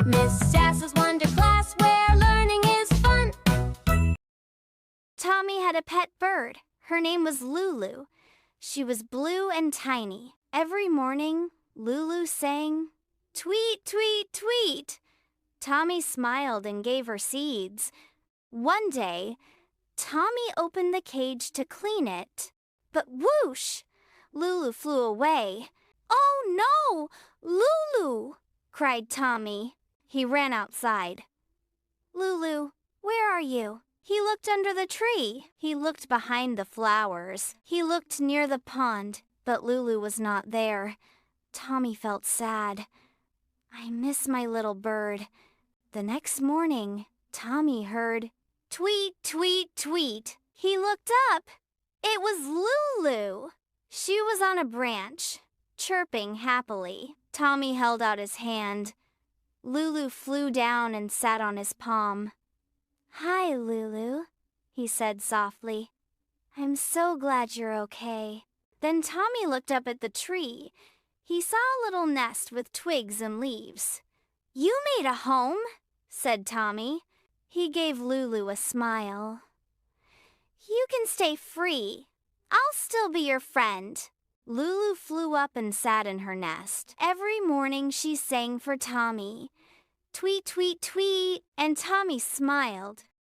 Miss Sass's Wonder Class, where learning is fun. Tommy had a pet bird. Her name was Lulu. She was blue and tiny. Every morning, Lulu sang, "Tweet, tweet, tweet." Tommy smiled and gave her seeds. One day, Tommy opened the cage to clean it, but whoosh! Lulu flew away. "Oh no! Lulu!" cried Tommy. He ran outside. "Lulu, where are you?" He looked under the tree. He looked behind the flowers. He looked near the pond, but Lulu was not there. Tommy felt sad. "I miss my little bird." The next morning, Tommy heard, "Tweet, tweet, tweet." He looked up. It was Lulu. She was on a branch, chirping happily. Tommy held out his hand. Lulu flew down and sat on his palm. "Hi, Lulu," he said softly. "I'm so glad you're okay." Then Tommy looked up at the tree. He saw a little nest with twigs and leaves. "You made a home," said Tommy. He gave Lulu a smile. "You can stay free. I'll still be your friend." Lulu flew up and sat in her nest. Every morning she sang for Tommy. "Tweet, tweet, tweet," and Tommy smiled.